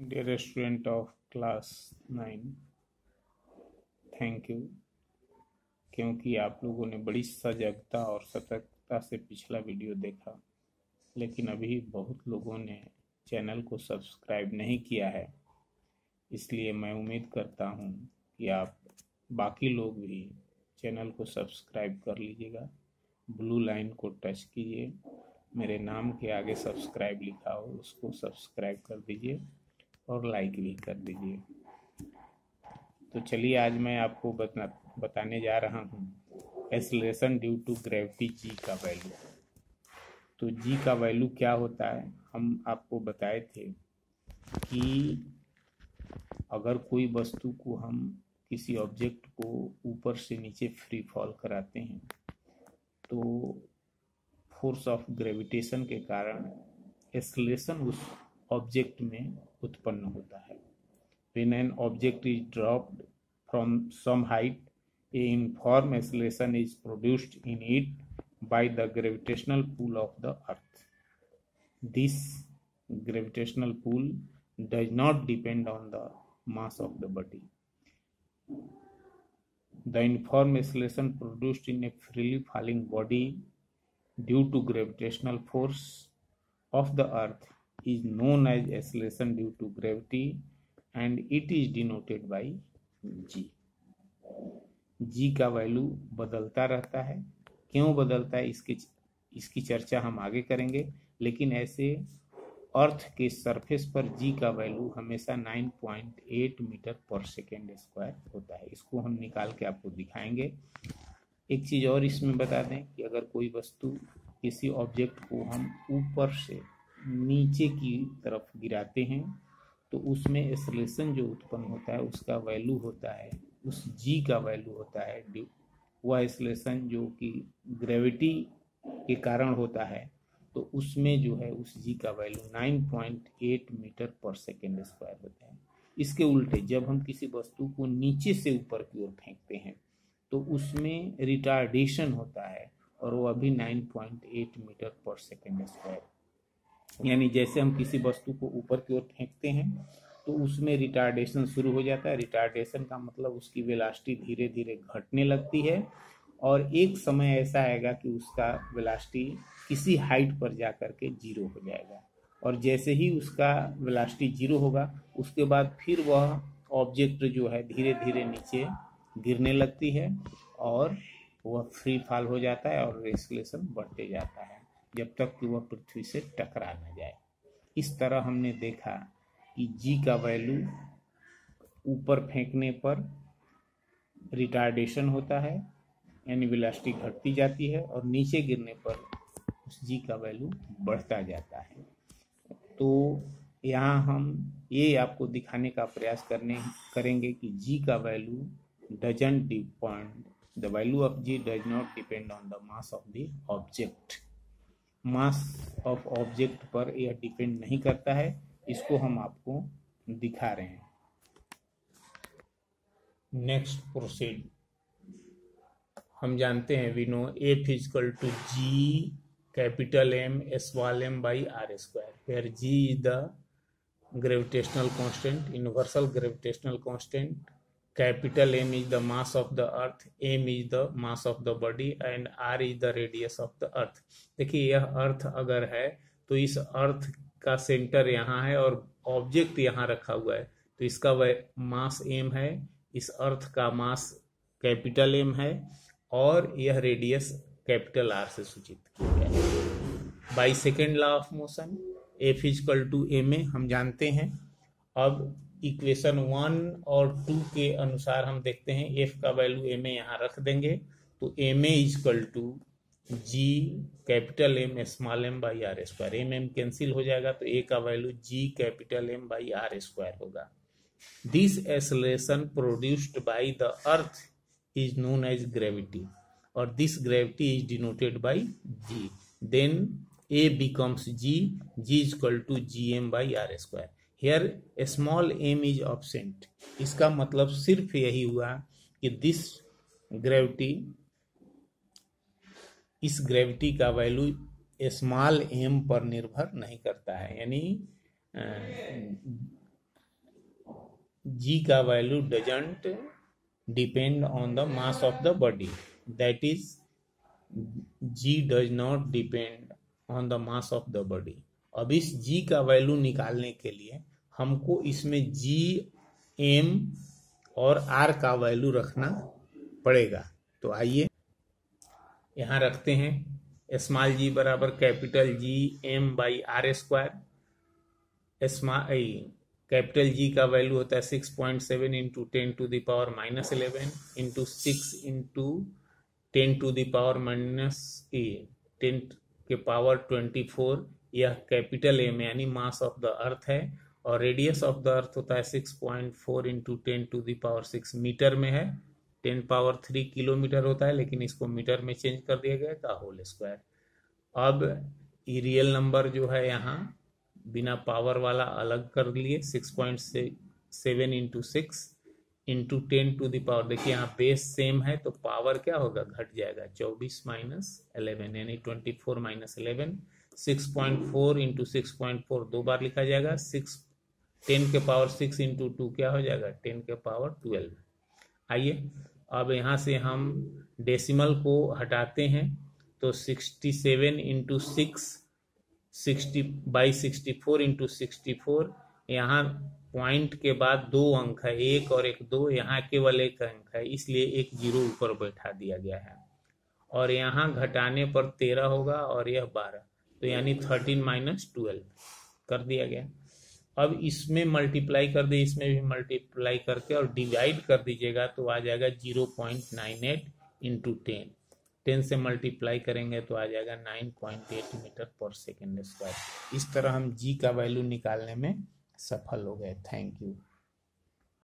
Dear student of class 9, thank you, क्योंकि आप लोगों ने बड़ी सजगता और सतर्कता से पिछला वीडियो देखा, लेकिन अभी बहुत लोगों ने चैनल को सब्सक्राइब नहीं किया है। इसलिए मैं उम्मीद करता हूँ कि आप बाकी लोग भी चैनल को सब्सक्राइब कर लीजिएगा। ब्लू लाइन को टच कीजिए, मेरे नाम के आगे सब्सक्राइब लिखा हो उसको सब्सक्राइब कर दीजिए और लाइक भी कर दीजिए। तो चलिए, आज मैं आपको बताने जा रहा हूँ acceleration due to gravity G का वैल्यू। तो जी का वैल्यू क्या होता है, हम आपको बताए थे कि अगर कोई वस्तु को हम किसी ऑब्जेक्ट को ऊपर से नीचे फ्री फॉल कराते हैं तो फोर्स ऑफ ग्रेविटेशन के कारण एक्सेलरेशन उस ऑब्जेक्ट में उत्पन्न होता है। When an object is dropped from some height, a uniform acceleration is produced in it by the gravitational pull of the earth. This gravitational pull does not depend on the mass of the body. The uniform acceleration produced in a freely falling body due to gravitational force of the earth is known as acceleration due to gravity and it is denoted by g. g का value बदलता रहता है। क्यों बदलता है इसकी चर्चा हम आगे करेंगे, लेकिन ऐसे अर्थ के सरफेस पर जी का वैल्यू हमेशा 9.8 मीटर पर सेकेंड स्क्वायर होता है। इसको हम निकाल के आपको दिखाएंगे। एक चीज़ और इसमें बता दें कि अगर कोई वस्तु किसी ऑब्जेक्ट को हम ऊपर से नीचे की तरफ गिराते हैं तो उसमें एक्सेलरेशन जो उत्पन्न होता है उसका वैल्यू होता है, उस जी का वैल्यू होता है वह एक्सेलरेशन जो कि ग्रेविटी के कारण होता है, तो उसमें जो है उस जी का वैल्यू 9.8 मीटर पर सेकेंड स्क्वायर होता है। इसके उल्टे जब हम किसी वस्तु को नीचे से ऊपर की ओर फेंकते हैं तो उसमें रिटार्डेशन होता है और वो अभी 9.8 मीटर पर सेकेंड स्क्वायर। यानी जैसे हम किसी वस्तु को ऊपर की ओर फेंकते हैं तो उसमें रिटार्डेशन शुरू हो जाता है। रिटार्डेशन का मतलब उसकी वेलोसिटी धीरे धीरे घटने लगती है और एक समय ऐसा आएगा कि उसका वेलोसिटी किसी हाइट पर जा कर के जीरो हो जाएगा। और जैसे ही उसका वेलोसिटी जीरो होगा उसके बाद फिर वह ऑब्जेक्ट जो है धीरे धीरे नीचे गिरने लगती है और वह फ्री फॉल हो जाता है और एक्सेलरेशन बढ़ते जाता है जब तक कि वह पृथ्वी से टकरा न जाए। इस तरह हमने देखा कि जी का वैल्यू ऊपर फेंकने पर रिटार्डेशन होता है, यानी वेलोसिटी घटती जाती है, और नीचे गिरने पर उस जी का वैल्यू बढ़ता जाता है। तो यहाँ हम ये आपको दिखाने का प्रयास करेंगे कि जी का value doesn't depend, the value of G does not depend on the mass of the object. Mass of object पर यह डिपेंड नहीं करता है, इसको हम आपको दिखा रहे हैं। Next proceed. हम जानते हैं we know F equal to G capital M small M by are square, where G is the gravitational constant, universal gravitational constant, capital M is the mass of the earth, M is the mass of the body and R is the radius of the earth। देखिए, यह अर्थ अगर है तो इस अर्थ का centre यहाँ है और ऑब्जेक्ट यहाँ रखा हुआ है, तो इसका मास M है, इस अर्थ का मास कैपिटल M है और यह रेडियस कैपिटल R से सूचित किया गया है by second law of motion. F equal to ma हम जानते हैं। अब इक्वेशन 1 और 2 के अनुसार हम देखते हैं एफ का वैल्यू एम ए यहाँ रख देंगे तो m a equal to G capital M small M by are square. M m cancel हो जाएगा तो ए का value G capital M by are square होगा। This acceleration produced by the earth is known as gravity और this gravity is denoted by g. Then a becomes g, g equal to G M by are square. Here small m is absent. इसका मतलब सिर्फ यही हुआ कि इस gravity का value small M पर निर्भर नहीं करता है, यानी g का value doesn't depend on the mass of the body, that is g does not depend on the mass of the body. अब इस g का वैल्यू निकालने के लिए हमको इसमें g, m और r का वैल्यू रखना पड़ेगा। तो आइए यहाँ रखते हैं, स्मॉल g बराबर capital G m by are square. Capital G का वैल्यू होता है 6.7 into 10 to the power minus 11 into 6 into 10 to the power minus 10 के पावर 24। यह कैपिटल M यानी मास ऑफ द अर्थ है, और रेडियस ऑफ द अर्थ होता है 6.4 into 10 to the power 6 metre में है। 10 पावर 3 किलोमीटर होता है, लेकिन इसको मीटर में चेंज कर दिया गया का होल स्क्वायर। अब ये रियल नंबर जो है यहाँ बिना पावर वाला अलग कर लिए, 6.7 into 6 into 10 to the power, देखिए यहाँ बेस सेम है तो पावर क्या होगा, घट जाएगा, 24 माइनस 11 यानी 24 माइनस 11। 6.4 इंटू 6.4 दो बार लिखा जाएगा, 10 के पावर 6 इंटू 2 क्या हो जाएगा, 10 के पावर 12। आइए अब यहाँ से हम डेसिमल को हटाते हैं, तो 67 इंटू 6 60 बाई 64 इंटू 64। यहाँ पॉइंट के बाद दो अंक है, एक और एक दो, यहाँ केवल एक अंक है, इसलिए एक जीरो ऊपर बैठा दिया गया है। और यहाँ घटाने पर 13 होगा और यह 12, तो यानी 13 माइनस 12 कर दिया गया। अब इसमें मल्टीप्लाई कर दे, इसमें भी मल्टीप्लाई करके और डिवाइड कर दीजिएगा तो आ जाएगा 0.98 इंटू 10 से मल्टीप्लाई करेंगे तो आ जाएगा 9.8 मीटर पर सेकेंड स्क्वायर। इस तरह हम g का वैल्यू निकालने में सफल हो गए। Thank you.